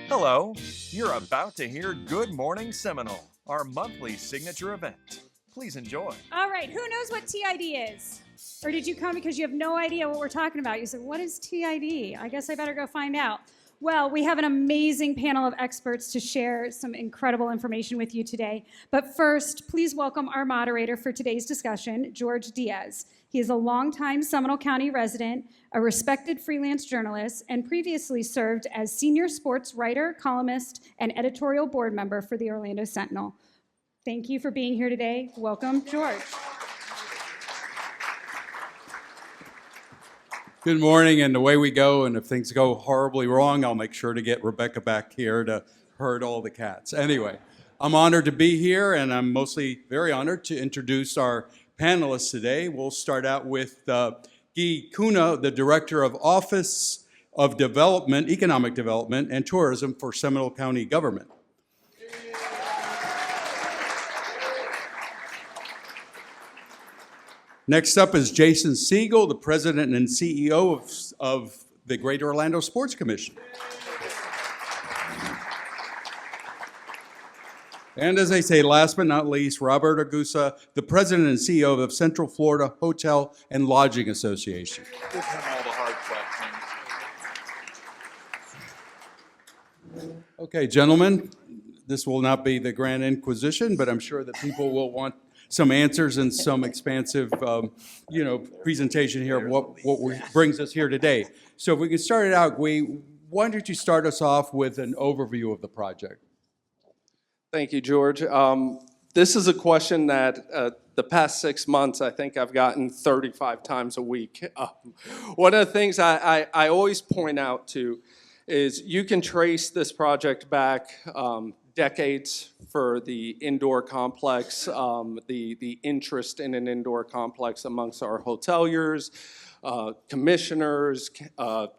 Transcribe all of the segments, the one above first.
Hello, you're about to hear Good Morning Seminole, our monthly signature event. Please enjoy. All right, who knows what TID is? Or did you come because you have no idea what we're talking about? You said, what is TID? I guess I better go find out. Well, we have an amazing panel of experts to share some incredible information with you today. But first, please welcome our moderator for today's discussion, George Diaz. He is a longtime Seminole County resident, a respected freelance journalist, and previously served as senior sports writer, columnist, and editorial board member for the Orlando Sentinel. Thank you for being here today. Welcome, George. Good morning, and away we go, and if things go horribly wrong, I'll make sure to get Rebecca back here to herd all the cats. Anyway, I'm honored to be here, and I'm mostly very honored to introduce our panelists today. We'll start out with Cunha, the Director of Office of Development, Economic Development, and Tourism for Seminole County Government. Next up is Jason Siegel, the President and CEO of the Greater Orlando Sports Commission. And as I say, last but not least, Robert Agrusa, the President and CEO of Central Florida Hotel and Lodging Association. Give him all the hard questions. Okay, gentlemen, this will not be the Grand Inquisition, but I'm sure that people will want some answers and some expansive, presentation here of what brings us here today. So if we can start it out, Gui, why don't you start us off with an overview of the project? Thank you, George. This is a question that the past 6 months, I think I've gotten 35 times a week. One of the things I always point out to is you can trace this project back decades for the indoor complex, the interest in an indoor complex amongst our hoteliers, commissioners,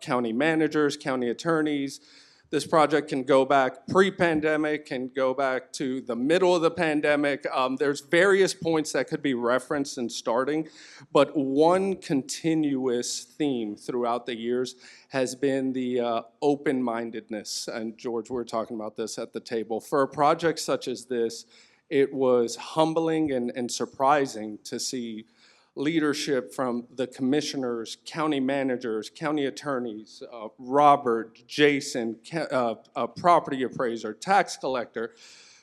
county managers, county attorneys. This project can go back pre-pandemic, can go back to the middle of the pandemic. There's various points that could be referenced in starting, but one continuous theme throughout the years has been the open-mindedness. And George, we were talking about this at the table. For a project such as this, it was humbling and surprising to see leadership from the commissioners, county managers, county attorneys, Robert, Jason, property appraiser, tax collector.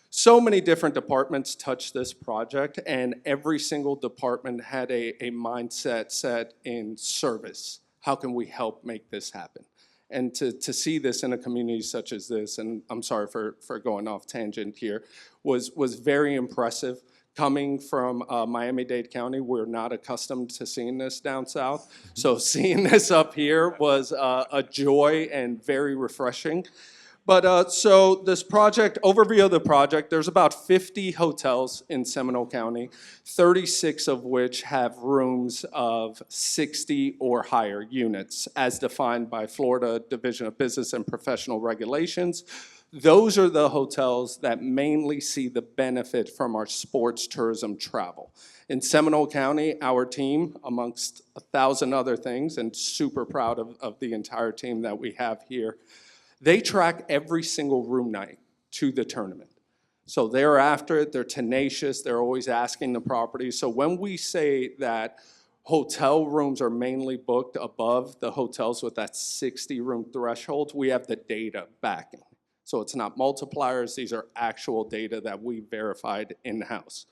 So many different departments touched this project, and every single department had a mindset set in service. How can we help make this happen? And to see this in a community such as this, and I'm sorry for going off tangent here, was very impressive. Coming from Miami-Dade County, we're not accustomed to seeing this down south. So seeing this up here was a joy and very refreshing. But so this project, overview of the project, there's about 50 hotels in Seminole County, 36 of which have rooms of 60 or higher units, as defined by Florida Division of Business and Professional Regulations. Those are the hotels that mainly see the benefit from our sports tourism travel. In Seminole County, our team, amongst 1,000 other things, and super proud of the entire team that we have here, they track every single room night to the tournament. So they're after it, they're tenacious, they're always asking the property. So when we say that hotel rooms are mainly booked above the hotels with that 60-room threshold, we have the data backing. So it's not multipliers, these are actual data that we verified in-house.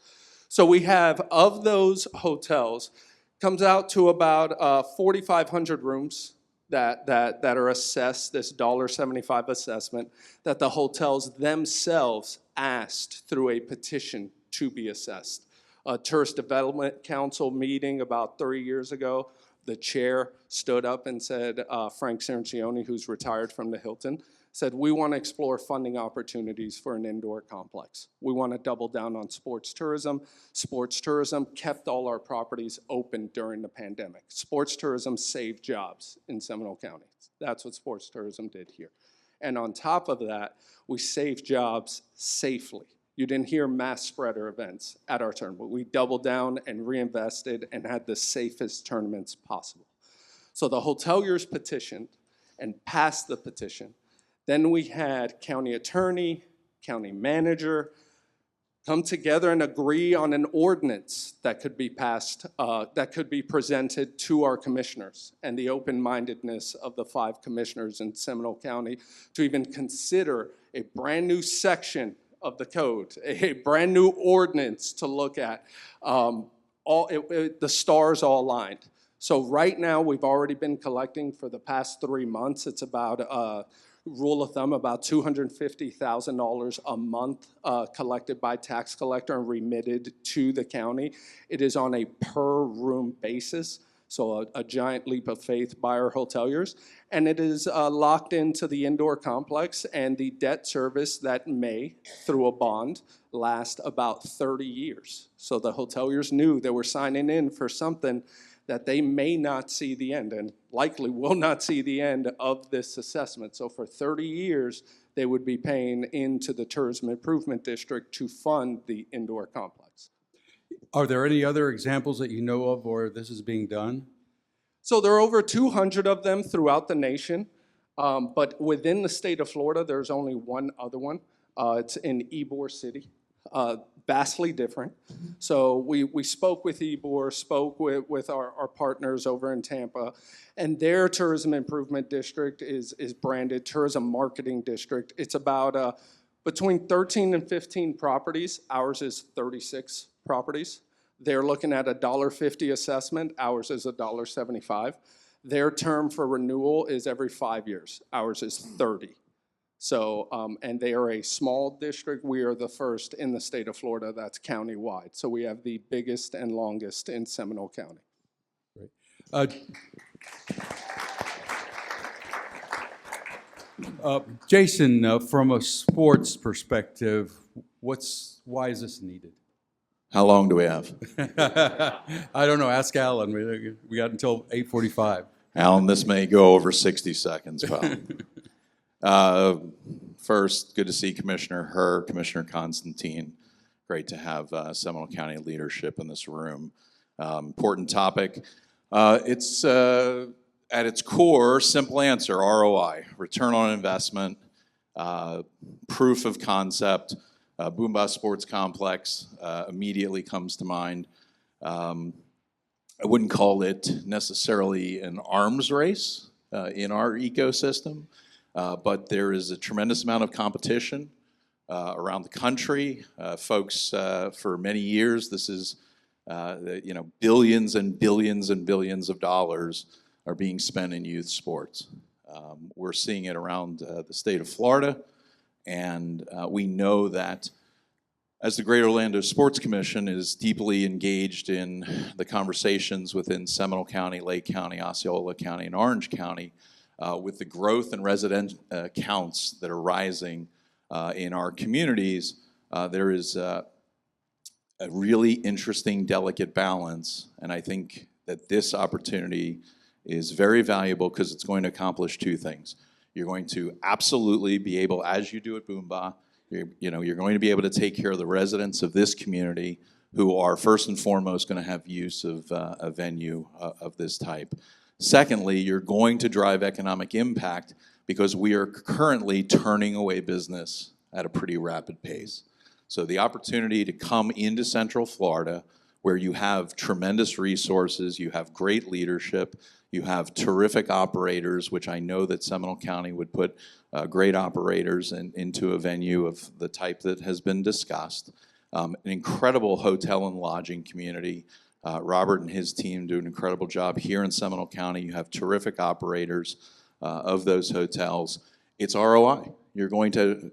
So we have, of those hotels, comes out to about 4,500 rooms that are assessed, this $1.75 assessment, that the hotels themselves asked through a petition to be assessed. A Tourist Development Council meeting about 3 years ago, the chair stood up and said, Frank Cirincione, who's retired from the Hilton, said, we want to explore funding opportunities for an indoor complex. We want to double down on sports tourism. Sports tourism kept all our properties open during the pandemic. Sports tourism saved jobs in Seminole County. That's what sports tourism did here. And on top of that, we saved jobs safely. You didn't hear mass spreader events at our tournament. We doubled down and reinvested and had the safest tournaments possible. So the hoteliers petitioned and passed the petition Then we had county attorney, county manager, come together and agree on an ordinance that could be passed, that could be presented to our commissioners, and the open-mindedness of the 5 commissioners in Seminole County to even consider a brand new section of the code, a brand new ordinance to look at. The stars all aligned. So right now, we've already been collecting for the past 3 months. It's about rule of thumb, about $250,000 a month collected by tax collector and remitted to the county. It is on a per room basis, so a giant leap of faith by our hoteliers. And it is locked into the indoor complex and the debt service that may, through a bond, last about 30 years. So the hoteliers knew they were signing in for something that they may not see the end, and likely will not see the end of this assessment. So for 30 years, they would be paying into the Tourism Improvement District to fund the indoor complex. Are there any other examples that you know of where this is being done? So there are over 200 of them throughout the nation, but within the state of Florida, there's only one other one. It's in Ybor City. Vastly different. So we spoke with Ybor, spoke with our partners over in Tampa, and their tourism improvement district is branded Tourism Marketing District. It's about between 13 and 15 properties. Ours is 36 properties. They're looking at a $1.50 assessment. Ours is $1.75. Their term for renewal is every 5 years. Ours is 30. So, and they are a small district. We are the first in the state of Florida that's county-wide. So we have the biggest and longest in Seminole County. Great. Jason, from a sports perspective, why is this needed? How long do we have? I don't know. Ask Alan. We got until 8:45. Alan, this may go over 60 seconds, pal. First, good to see Commissioner Herr, Commissioner Constantine. Great to have Seminole County leadership in this room. Important topic. It's at its core, simple answer, ROI, return on investment, proof of concept. Boomba Sports Complex immediately comes to mind. I wouldn't call it necessarily an arms race in our ecosystem. But there is a tremendous amount of competition around the country. Folks, for many years, this is, billions and billions and billions of dollars are being spent in youth sports. We're seeing it around the state of Florida, and we know that as the Greater Orlando Sports Commission is deeply engaged in the conversations within Seminole County, Lake County, Osceola County, and Orange County, with the growth and resident counts that are rising in our communities, there is a really interesting, delicate balance. And I think that this opportunity is very valuable because it's going to accomplish 2 things. You're going to absolutely be able, as you do at Boomba, you're going to be able to take care of the residents of this community who are first and foremost going to have use of a venue of this type. Secondly, you're going to drive economic impact because we are currently turning away business at a pretty rapid pace. So the opportunity to come into Central Florida, where you have tremendous resources, you have great leadership, you have terrific operators, which I know that Seminole County would put great operators into a venue of the type that has been discussed. An incredible hotel and lodging community. Robert and his team do an incredible job here in Seminole County. You have terrific operators of those hotels. It's ROI. You're going to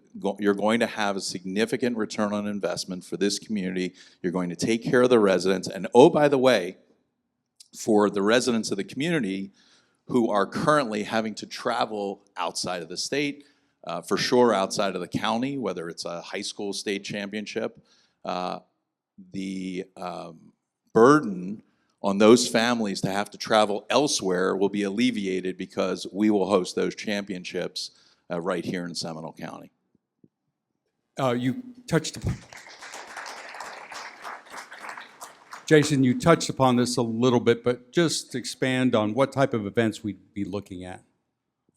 have a significant return on investment for this community. You're going to take care of the residents. And oh, by the way, for the residents of the community who are currently having to travel outside of the state, for sure outside of the county, whether it's a high school state championship, the burden on those families to have to travel elsewhere will be alleviated because we will host those championships right here in Seminole County. You touched upon, Jason, you touched upon this a little bit, but just expand on what type of events we'd be looking at.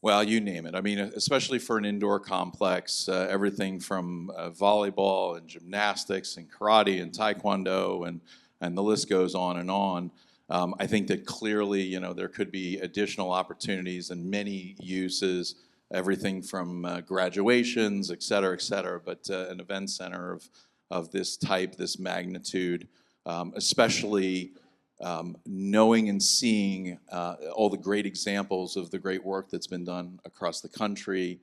Well, you name it. I mean, especially for an indoor complex, everything from volleyball and gymnastics and karate and taekwondo and the list goes on and on. I think that clearly, you know, there could be additional opportunities and many uses, everything from graduations, et cetera, but an event center of this type, this magnitude, especially knowing and seeing all the great examples of the great work that's been done across the country,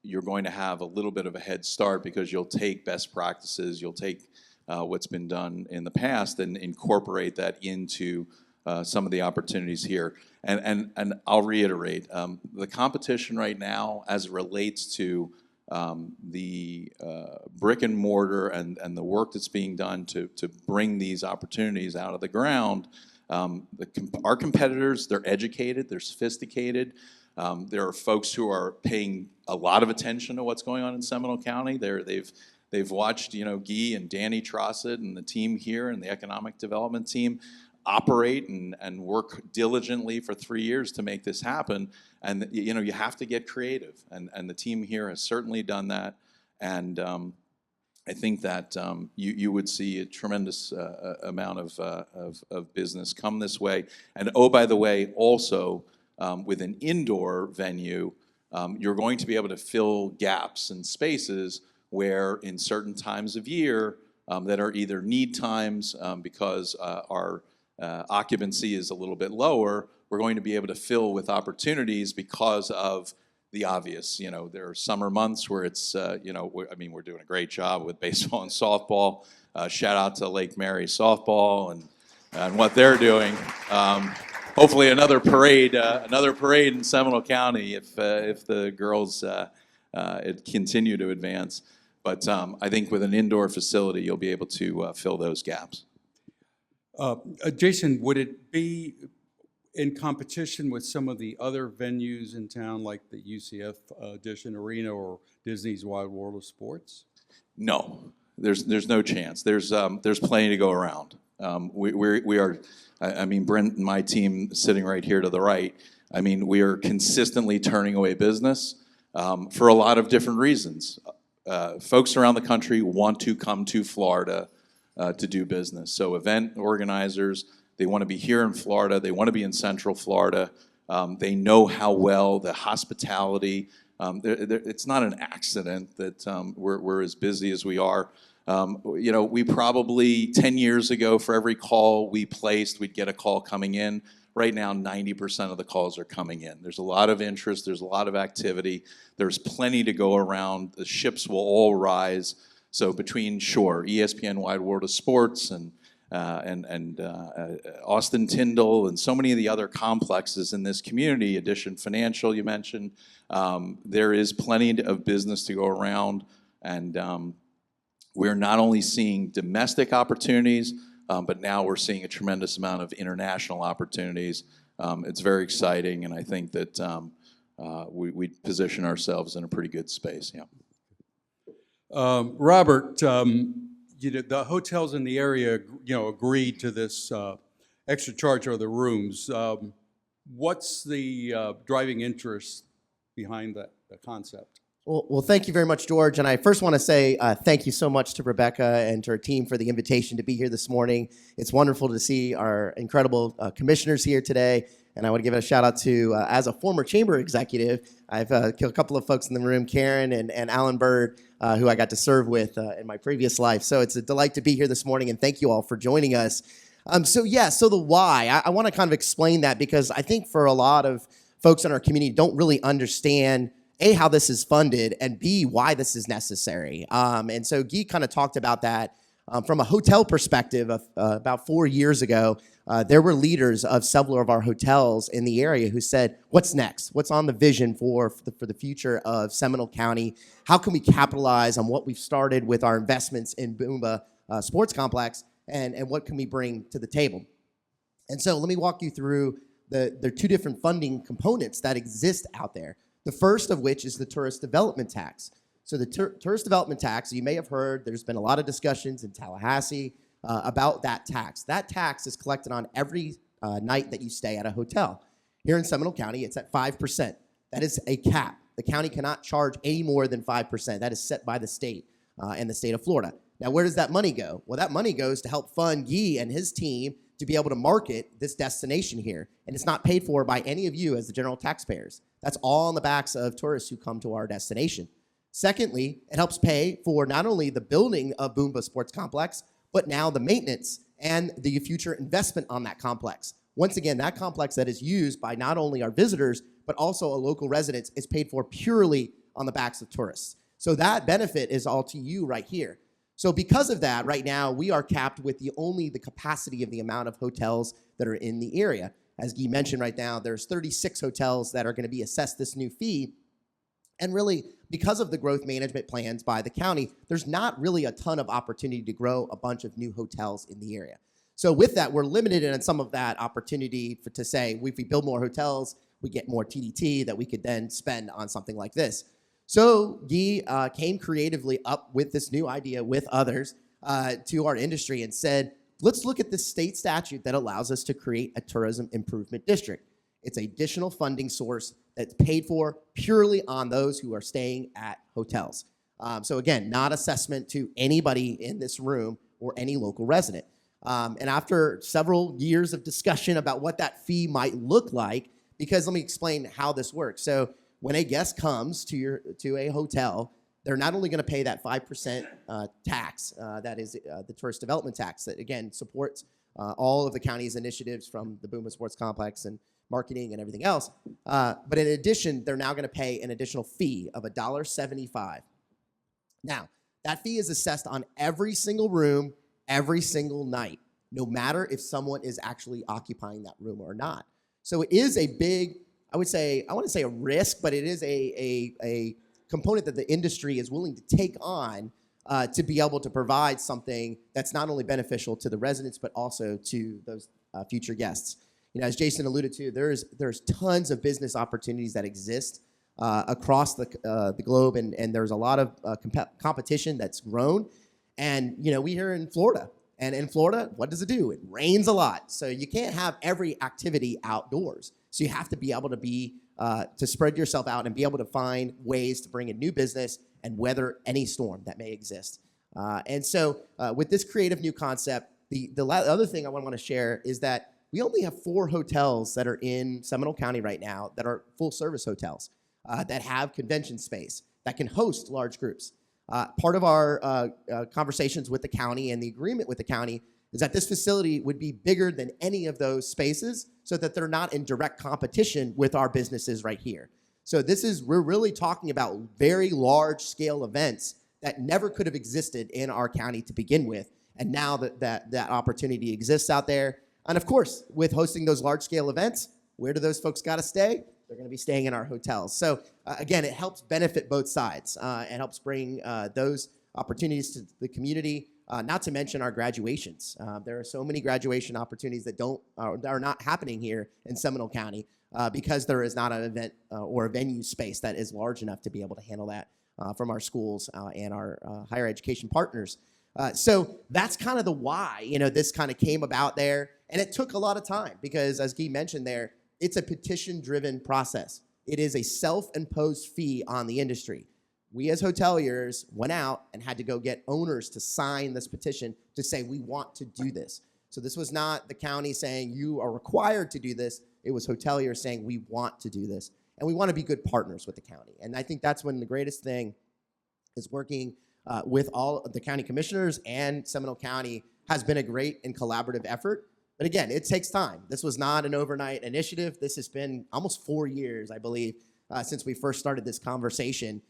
you're going to have a little bit of a head start because you'll take best practices, you'll take what's been done in the past and incorporate that into some of the opportunities here. And I'll reiterate, the competition right now as it relates to the brick and mortar and the work that's being done to bring these opportunities out of the ground, our competitors, they're educated, they're sophisticated. There are folks who are paying a lot of attention to what's going on in Seminole County. They've watched, you know, Guy and Danny Trossett and the team here and the economic development team operate and work diligently for 3 years to make this happen. And, you know, you have to get creative. And the team here has certainly done that. And I think that you would see a tremendous amount of business come this way. And oh, by the way, also with an indoor venue, you're going to be able to fill gaps and spaces where in certain times of year that are either need times because our occupancy is a little bit lower, we're going to be able to fill with opportunities because of the obvious. You know, there are summer months where it's, you know, I mean, we're doing a great job with baseball and softball. Shout out to Lake Mary softball and what they're doing. Hopefully another parade in Seminole County if the girls continue to advance. But I think with an indoor facility, you'll be able to fill those gaps. Jason, would it be in competition with some of the other venues in town, like the UCF Edition Arena or Disney's Wide World of Sports? No, there's no chance. There's plenty to go around. We are. I mean, Brent and my team sitting right here to the right. I mean, we are consistently turning away business for a lot of different reasons. Folks around the country want to come to Florida to do business. So event organizers, they want to be here in Florida. They want to be in Central Florida. They know how well the hospitality. It's not an accident that we're as busy as we are. You know, we probably 10 years ago, for every call we placed, we'd get a call coming in. Right now, 90% of the calls are coming in. There's a lot of interest. There's a lot of activity. There's plenty to go around. The ships will all rise. So between, sure, ESPN Wide World of Sports and Austin Tyndall and so many of the other complexes in this community, Edition Financial you mentioned, there is plenty of business to go around. And we're not only seeing domestic opportunities, but now we're seeing a tremendous amount of international opportunities. It's very exciting, and I think that we position ourselves in a pretty good space. Yeah. Robert, you know, the hotels in the area, you know, agreed to this extra charge for the rooms. What's the driving interest behind that concept? Well, thank you very much, George. And I first want to say thank you so much to Rebecca and to her team for the invitation to be here this morning. It's wonderful to see our incredible commissioners here today. And I want to give a shout out to, as a former chamber executive, I've a couple of folks in the room, Karen and Alan Bird, who I got to serve with in my previous life. So it's a delight to be here this morning, and thank you all for joining us. So the why, I want to kind of explain that because I think for a lot of folks in our community don't really understand A, how this is funded, and B, why this is necessary. And so Guy kind of talked about that from a hotel perspective. About 4 years ago, there were leaders of several of our hotels in the area who said, what's next? What's on the vision for the future of Seminole County? How can we capitalize on what we've started with our investments in Boomba Sports Complex, and what can we bring to the table? And so let me walk you through the two different funding components that exist out there. The first of which is the tourist development tax. So the tourist development tax, you may have heard, there's been a lot of discussions in Tallahassee about that tax. That tax is collected on every night that you stay at a hotel. Here in Seminole County, it's at 5%. that is a cap. The county cannot charge any more than 5%. That is set by the state and the state of Florida. Now, where does that money go? Well, that money goes to help fund Guy and his team to be able to market this destination here. And it's not paid for by any of you as the general taxpayers. That's all on the backs of tourists who come to our destination. Secondly, it helps pay for not only the building of Boomba Sports Complex, but now the maintenance and the future investment on that complex. Once again, that complex that is used by not only our visitors, but also a local residents is paid for purely on the backs of tourists. So that benefit is all to you right here. So because of that, right now, we are capped with only the capacity of the amount of hotels that are in the area. As Guy mentioned right now, there's 36 hotels that are going to be assessed this new fee. And really, because of the growth management plans by the county, there's not really a ton of opportunity to grow a bunch of new hotels in the area. So with that, we're limited in some of that opportunity to say, if we build more hotels, we get more TDT that we could then spend on something like this. So Guy came creatively up with this new idea with others to our industry and said, let's look at this state statute that allows us to create a tourism improvement district. It's an additional funding source that's paid for purely on those who are staying at hotels. So again, not assessment to anybody in this room or any local resident. And after several years of discussion about what that fee might look like, because let me explain how this works. So when a guest comes to a hotel, they're not only going to pay that 5% tax, that is the tourist development tax that, again, supports all of the county's initiatives from the Boomba Sports Complex and marketing and everything else. But in addition, they're now going to pay an additional fee of $1.75. Now, that fee is assessed on every single room, every single night, no matter if someone is actually occupying that room or not. So it is a big, I want to say a risk, but it is a component that the industry is willing to take on to be able to provide something that's not only beneficial to the residents, but also to those future guests. You know, as Jason alluded to, there's tons of business opportunities that exist across the globe, and there's a lot of competition that's grown. And, you know, we here in Florida, and in Florida, what does it do? It rains a lot. So you can't have every activity outdoors. So you have to be able to spread yourself out and be able to find ways to bring in new business and weather any storm that may exist. And so with this creative new concept, the other thing I want to share is that we only have 4 hotels that are in Seminole County right now that are full-service hotels that have convention space, that can host large groups. Part of our conversations with the county and the agreement with the county is that this facility would be bigger than any of those spaces so that they're not in direct competition with our businesses right here. So we're really talking about very large scale events that never could have existed in our county to begin with. And now that opportunity exists out there. And of course, with hosting those large scale events, where do those folks got to stay? They're going to be staying in our hotels. So again, it helps benefit both sides and helps bring those opportunities to the community, not to mention our graduations. There are so many graduation opportunities that are not happening here in Seminole County because there is not an event or a venue space that is large enough to be able to handle that from our schools and our higher education partners. So that's kind of the why, this kind of came about there. And it took a lot of time because, as Guy mentioned there, it's a petition-driven process. It is a self-imposed fee on the industry. We as hoteliers went out and had to go get owners to sign this petition to say we want to do this. So this was not the county saying you are required to do this. It was hoteliers saying we want to do this. And we want to be good partners with the county. And I think that's when the greatest thing is working with all of the county commissioners and Seminole County has been a great and collaborative effort. But again, it takes time. This was not an overnight initiative. This has been almost 4 years, I believe, since we first started this conversation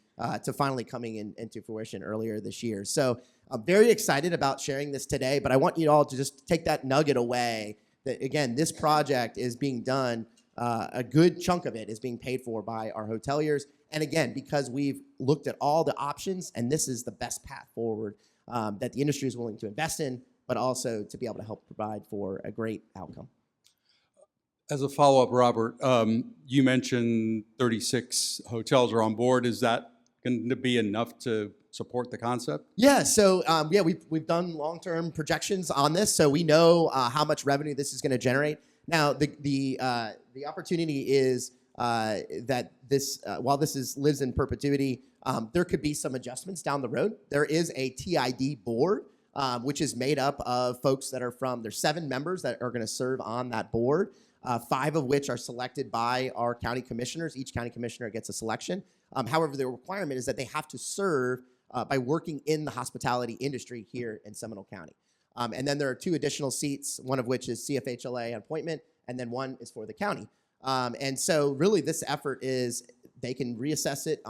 to finally coming into fruition earlier this year. So I'm very excited about sharing this today, but I want you all to just take that nugget away that, again, this project is being done, a good chunk of it is being paid for by our hoteliers. And again, because we've looked at all the options, and this is the best path forward that the industry is willing to invest in, but also to be able to help provide for a great outcome. As a follow-up, Robert, you mentioned 36 hotels are on board. Is that going to be enough to support the concept? Yeah, so we've done long-term projections on this, so we know how much revenue this is going to generate. Now, the opportunity is that this, while this lives in perpetuity, there could be some adjustments down the road. There is a TID board, which is made up of folks that are there's 7 members that are going to serve on that board, 5 of which are selected by our county commissioners. Each county commissioner gets a selection. However, the requirement is that they have to serve by working in the hospitality industry here in Seminole County. And then there are 2 additional seats, one of which is CFHLA appointment, and then one is for the county. And so really this effort is they can reassess it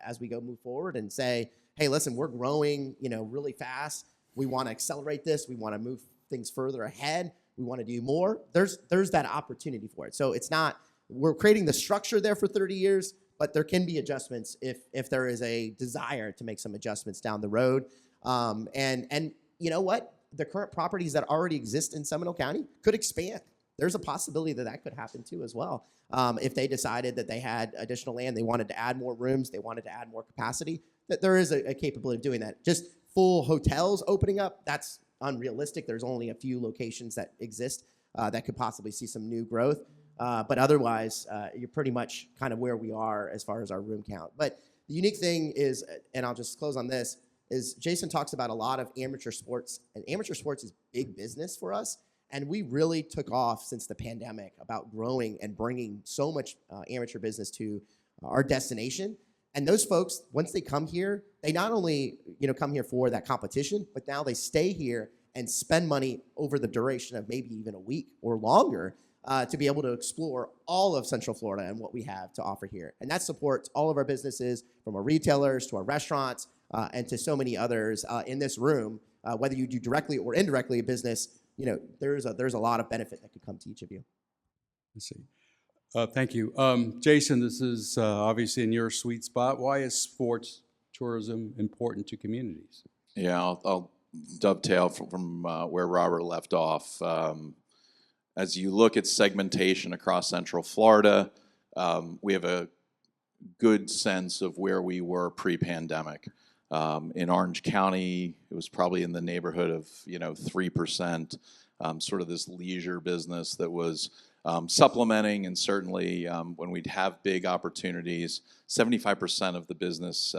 as we move forward and say, hey, listen, we're growing, really fast. We want to accelerate this. We want to move things further ahead. We want to do more. There's that opportunity for it. So it's not, we're creating the structure there for 30 years, but there can be adjustments if there is a desire to make some adjustments down the road. And you know what? The current properties that already exist in Seminole County could expand. There's a possibility that could happen too as well. If they decided that they had additional land, they wanted to add more rooms, they wanted to add more capacity, that there is a capability of doing that. Just full hotels opening up, that's unrealistic. There's only a few locations that exist that could possibly see some new growth. But otherwise, you're pretty much kind of where we are as far as our room count. But the unique thing is, and I'll just close on this, is Jason talks about a lot of amateur sports, and amateur sports is big business for us. And we really took off since the pandemic about growing and bringing so much amateur business to our destination. And those folks, once they come here, they not only come here for that competition, but now they stay here and spend money over the duration of maybe even a week or longer to be able to explore all of Central Florida and what we have to offer here. And that supports all of our businesses, from our retailers to our restaurants and to so many others in this room. Whether you do directly or indirectly a business, there's a lot of benefit that could come to each of you. Let's see. Thank you. Jason, this is obviously in your sweet spot. Why is sports tourism important to communities? Yeah, I'll dovetail from where Robert left off. As you look at segmentation across Central Florida, we have a good sense of where we were pre-pandemic. In Orange County, it was probably in the neighborhood of 3%, sort of this leisure business that was supplementing, and certainly when we'd have big opportunities, 75% of the business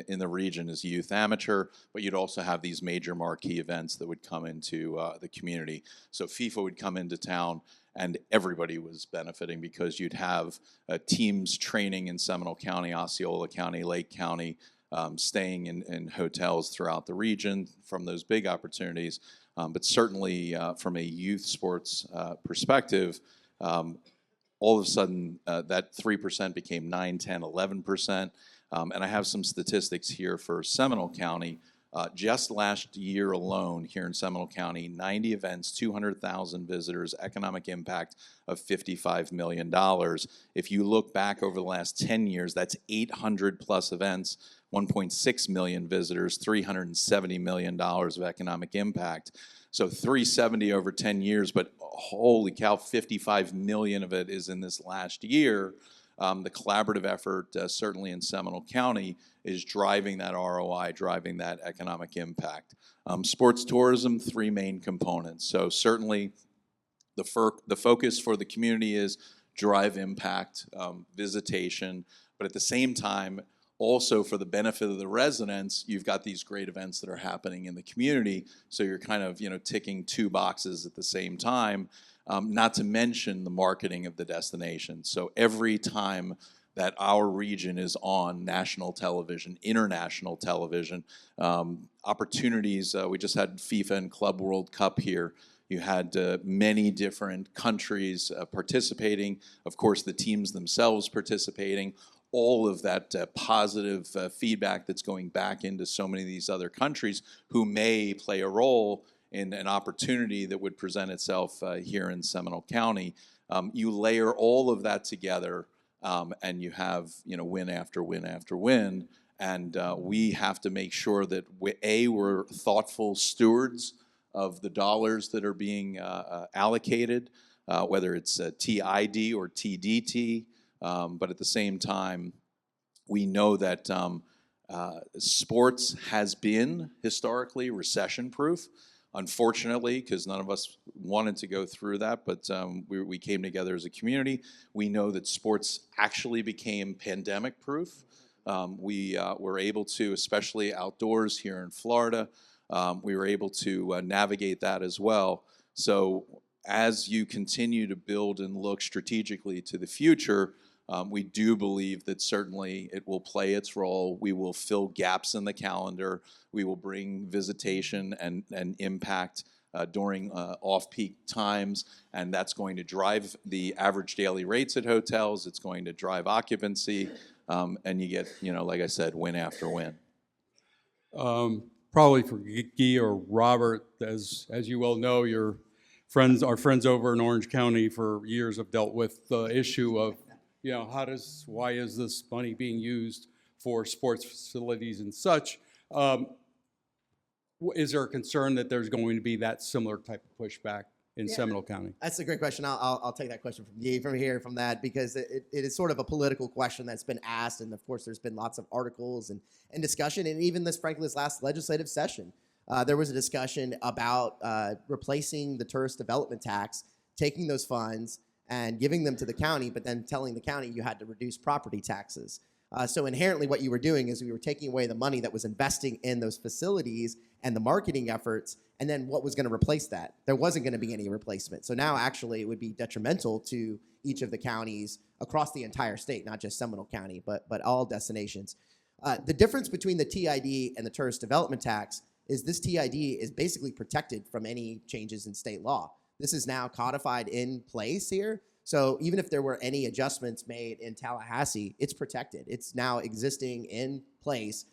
in the region is youth amateur, but you'd also have these major marquee events that would come into the community. So FIFA would come into town, and everybody was benefiting because you'd have teams training in Seminole County, Osceola County, Lake County, staying in hotels throughout the region from those big opportunities. But certainly from a youth sports perspective, all of a sudden that 3% became 9, 10, 11%. And I have some statistics here for Seminole County. Just last year alone here in Seminole County, 90 events, 200,000 visitors, economic impact of $55 million. If you look back over the last 10 years, that's 800 plus events, 1.6 million visitors, $370 million of economic impact. So 370 over 10 years, but holy cow, 55 million of it is in this last year. The collaborative effort, certainly in Seminole County, is driving that ROI, driving that economic impact. Sports tourism, 3 main components. So certainly the focus for the community is drive impact, visitation, but at the same time, also for the benefit of the residents, you've got these great events that are happening in the community, so you're kind of ticking 2 boxes at the same time. Not to mention the marketing of the destination. So every time that our region is on national television, international television, opportunities, we just had FIFA and Club World Cup here. You had many different countries participating, of course the teams themselves participating, all of that positive feedback that's going back into so many of these other countries who may play a role in an opportunity that would present itself here in Seminole County. You layer all of that together and you have win after win after win, and we have to make sure that we're thoughtful stewards of the dollars that are being allocated, whether it's TID or TDT, but at the same time, we know that sports has been historically recession-proof. Unfortunately, because none of us wanted to go through that, but we came together as a community. We know that sports actually became pandemic proof. We were able to, especially outdoors here in Florida, we were able to navigate that as well. So as you continue to build and look strategically to the future, we do believe that certainly it will play its role. We will fill gaps in the calendar. We will bring visitation and impact during off-peak times, and that's going to drive the average daily rates at hotels. It's going to drive occupancy, and you get, like I said, win after win. Probably for Guy or Robert, as you well know, our friends over in Orange County for years have dealt with the issue of, why is this money being used for sports facilities and such? Is there a concern that there's going to be that similar type of pushback in Seminole County? That's a great question. I'll take that question from that, because it is sort of a political question that's been asked, and of course there's been lots of articles and discussion, and even this last legislative session, there was a discussion about replacing the tourist development tax, taking those funds and giving them to the county, but then telling the county you had to reduce property taxes. So inherently what you were doing is we were taking away the money that was investing in those facilities and the marketing efforts, and then what was going to replace that? There wasn't going to be any replacement. So now actually it would be detrimental to each of the counties across the entire state, not just Seminole County, but all destinations. The difference between the TID and the tourist development tax is this TID is basically protected from any changes in state law. This is now codified in place here. So even if there were any adjustments made in Tallahassee, it's protected. It's now existing in place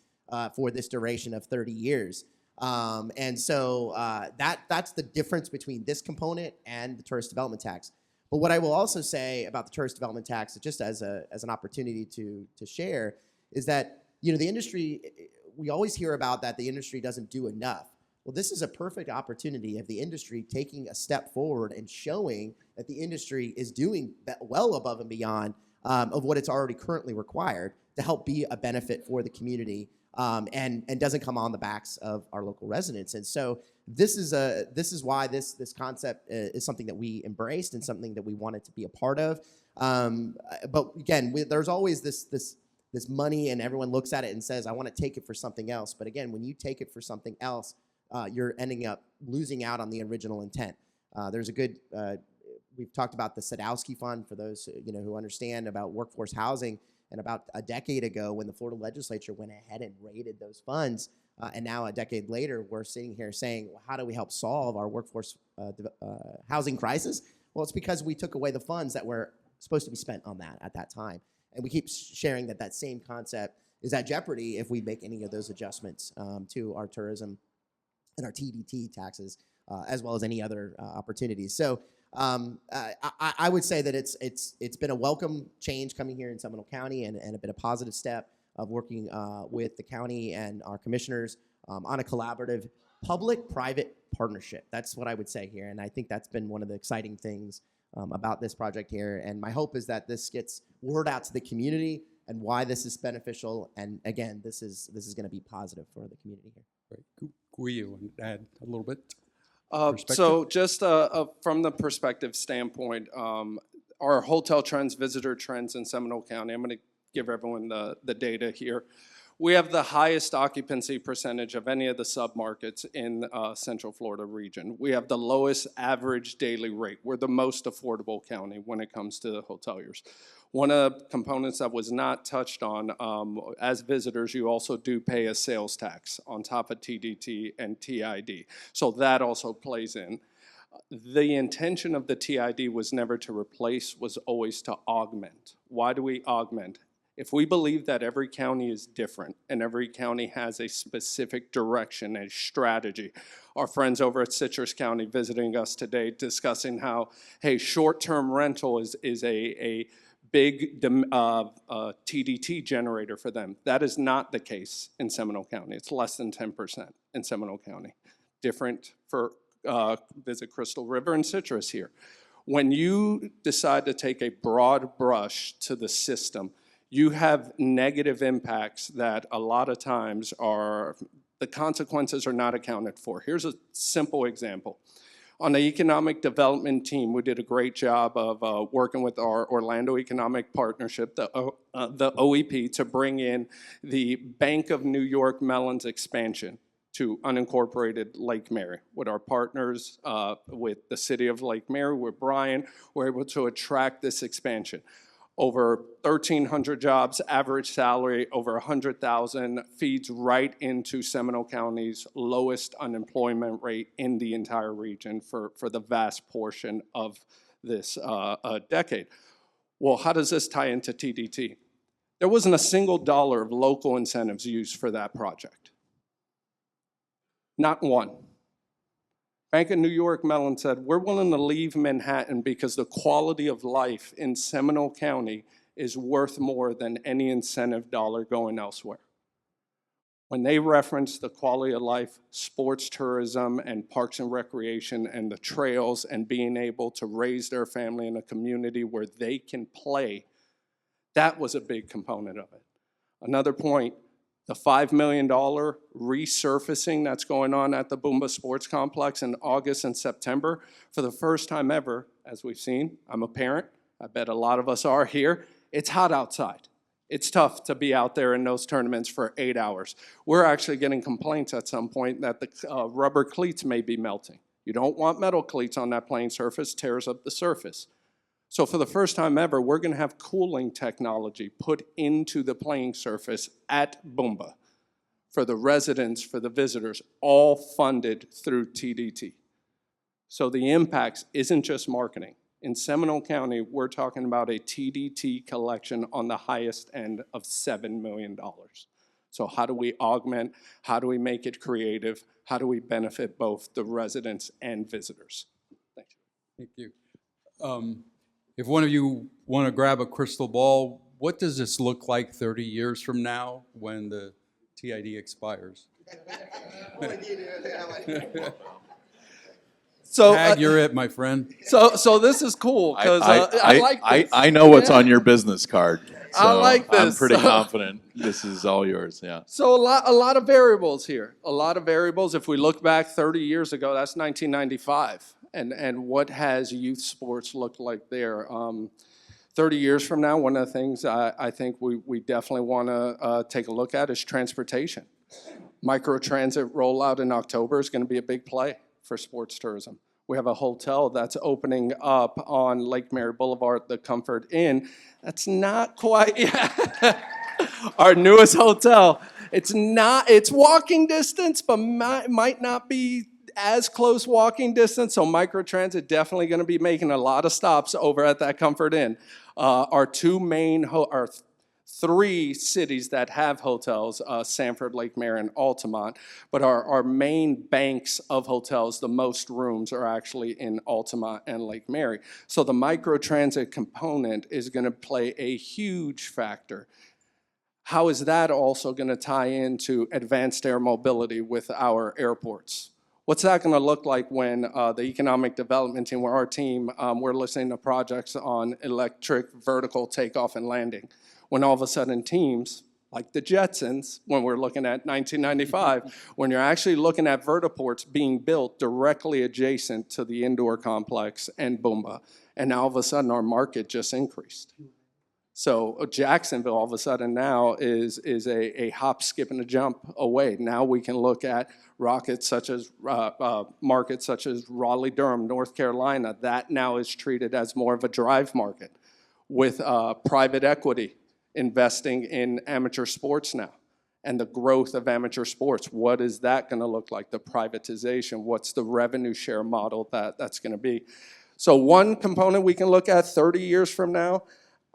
for this duration of 30 years. And so that's the difference between this component and the tourist development tax. But what I will also say about the tourist development tax, just as an opportunity to share, is that the industry, we always hear about that the industry doesn't do enough. Well, this is a perfect opportunity of the industry taking a step forward and showing that the industry is doing well above and beyond of what it's already currently required to help be a benefit for the community, and doesn't come on the backs of our local residents. And so this is why this concept is something that we embraced and something that we wanted to be a part of. But again, there's always this money, and everyone looks at it and says, I want to take it for something else. But again, when you take it for something else, you're ending up losing out on the original intent. There's a good, we've talked about the Sadowski Fund for those who understand about workforce housing. And about a decade ago, when the Florida legislature went ahead and raided those funds, and now a decade later, we're sitting here saying, well, how do we help solve our workforce housing crisis? Well, it's because we took away the funds that were supposed to be spent on that at that time. And we keep sharing that same concept is at jeopardy if we make any of those adjustments to our tourism and our TDT taxes, as well as any other opportunities. So I would say that it's been a welcome change coming here in Seminole County, and a bit of positive step of working with the county and our commissioners on a collaborative public-private partnership. That's what I would say here, and I think that's been one of the exciting things about this project here. And my hope is that this gets word out to the community and why this is beneficial. And again, this is going to be positive for the community here. Right. You want to add a little bit? So just from the perspective standpoint, our hotel trends, visitor trends in Seminole County, I'm going to give everyone the data here. We have the highest occupancy percentage of any of the submarkets in Central Florida region. We have the lowest average daily rate. We're the most affordable county when it comes to hoteliers. One of the components that was not touched on, as visitors, you also do pay a sales tax on top of TDT and TID. So that also plays in. The intention of the TID was never to replace, was always to augment. Why do we augment? If we believe that every county is different and every county has a specific direction, a strategy, our friends over at Citrus County visiting us today discussing how, hey, short-term rental is a big TDT generator for them. That is not the case in Seminole County. It's less than 10% in Seminole County. Different for visit Crystal River and Citrus here. When you decide to take a broad brush to the system, you have negative impacts that a lot of times are the consequences are not accounted for. Here's a simple example. On the economic development team, we did a great job of working with our Orlando Economic Partnership, the OEP, to bring in the Bank of New York Mellon's expansion to unincorporated Lake Mary. With our partners, with the city of Lake Mary, with Brian, we're able to attract this expansion. Over 1,300 jobs, average salary over 100,000, feeds right into Seminole County's lowest unemployment rate in the entire region for the vast portion of this decade. Well, how does this tie into TDT? There wasn't a single dollar of local incentives used for that project. Not one. Bank of New York Mellon said, we're willing to leave Manhattan because the quality of life in Seminole County is worth more than any incentive dollar going elsewhere. When they reference the quality of life, sports tourism and parks and recreation and the trails and being able to raise their family in a community where they can play, that was a big component of it. Another point, the $5 million resurfacing that's going on at the Boomba Sports Complex in August and September, for the first time ever, as we've seen, I'm a parent, I bet a lot of us are here, it's hot outside. It's tough to be out there in those tournaments for 8 hours. We're actually getting complaints at some point that the rubber cleats may be melting. You don't want metal cleats on that playing surface, tears up the surface. So for the first time ever, we're going to have cooling technology put into the playing surface at Boomba for the residents, for the visitors, all funded through TDT. So the impacts isn't just marketing. In Seminole County, we're talking about a TDT collection on the highest end of $7 million. So how do we augment? How do we make it creative? How do we benefit both the residents and visitors? Thank you. Thank you. If one of you want to grab a crystal ball, what does this look like 30 years from now when the TID expires? So Tag, you're it, my friend. So this is cool because I like this. I know what's on your business card. So I like this. I'm pretty confident this is all yours, yeah. So a lot of variables here. A lot of variables. If we look back 30 years ago, that's 1995. And what has youth sports looked like there? 30 years from now, one of the things I think we definitely want to take a look at is transportation. Microtransit rollout in October is going to be a big play for sports tourism. We have a hotel that's opening up on Lake Mary Boulevard, the Comfort Inn. That's not quite our newest hotel. It's walking distance, but might not be as close walking distance, so microtransit definitely going to be making a lot of stops over at that Comfort Inn. Our three cities that have hotels, Sanford, Lake Mary, and Altamont, but our main banks of hotels, the most rooms are actually in Altamont and Lake Mary. So the microtransit component is going to play a huge factor. How is that also going to tie into advanced air mobility with our airports? What's that going to look like when the economic development team, where our team, we're listening to projects on electric vertical takeoff and landing, when all of a sudden teams, like the Jetsons, when we're looking at 1995, when you're actually looking at vertiports being built directly adjacent to the indoor complex and Boomba, and now all of a sudden our market just increased. So Jacksonville all of a sudden now is a hop, skip, and a jump away. Now we can look at markets such as Raleigh-Durham, North Carolina. That now is treated as more of a drive market with private equity investing in amateur sports now and the growth of amateur sports. What is that going to look like? The privatization. What's the revenue share model that's going to be? So one component we can look at 30 years from now,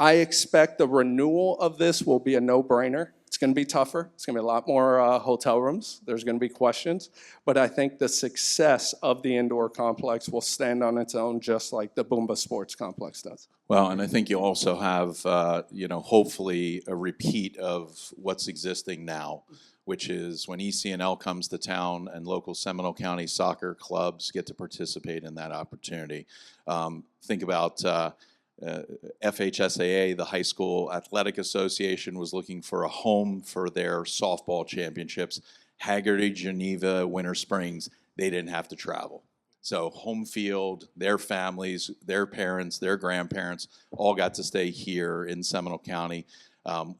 I expect the renewal of this will be a no-brainer. It's going to be tougher. It's going to be a lot more hotel rooms. There's going to be questions. But I think the success of the indoor complex will stand on its own just like the Boomba Sports Complex does. Well, and I think you also have, hopefully a repeat of what's existing now, which is when ECNL comes to town and local Seminole County soccer clubs get to participate in that opportunity. Think about FHSAA, the High School Athletic Association, was looking for a home for their softball championships. Hagerty, Geneva, Winter Springs, they didn't have to travel. So home field, their families, their parents, their grandparents, all got to stay here in Seminole County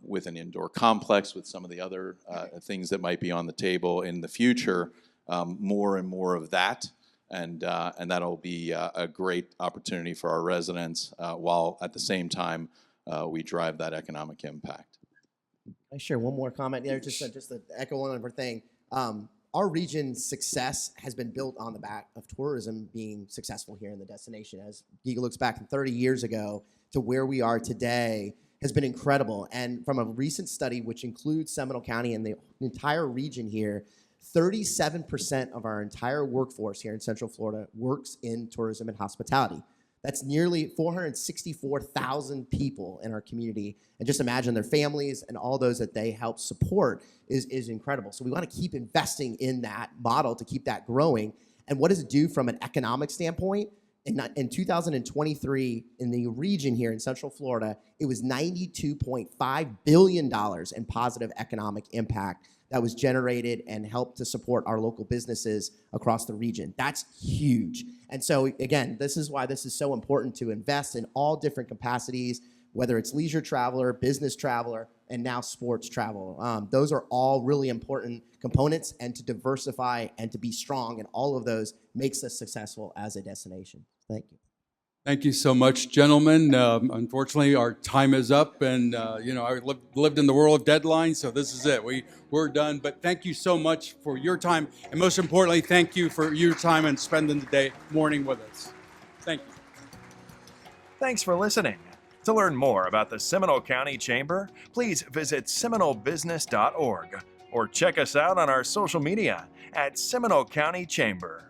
with an indoor complex, with some of the other things that might be on the table in the future, more and more of that. And that'll be a great opportunity for our residents while at the same time we drive that economic impact. I share one more comment there, just to echo one other thing. Our region's success has been built on the back of tourism being successful here in the destination. As Siegel looks back 30 years ago to where we are today, has been incredible. And from a recent study, which includes Seminole County and the entire region here, 37% of our entire workforce here in Central Florida works in tourism and hospitality. That's nearly 464,000 people in our community. And just imagine their families and all those that they help support is incredible. So we want to keep investing in that model to keep that growing. And what does it do from an economic standpoint? In 2023, in the region here in Central Florida, it was $92.5 billion in positive economic impact that was generated and helped to support our local businesses across the region. That's huge. And so again, this is why this is so important to invest in all different capacities, whether it's leisure traveler, business traveler, and now sports travel. Those are all really important components, and to diversify and to be strong in all of those makes us successful as a destination. Thank you. Thank you so much, gentlemen. Unfortunately, our time is up, and I lived in the world of deadlines, so this is it. We're done. But thank you so much for your time, and most importantly, thank you for your time and spending the morning with us. Thank you. Thanks for listening. To learn more about the Seminole County Chamber, please visit seminolebusiness.org or check us out on our social media at Seminole County Chamber.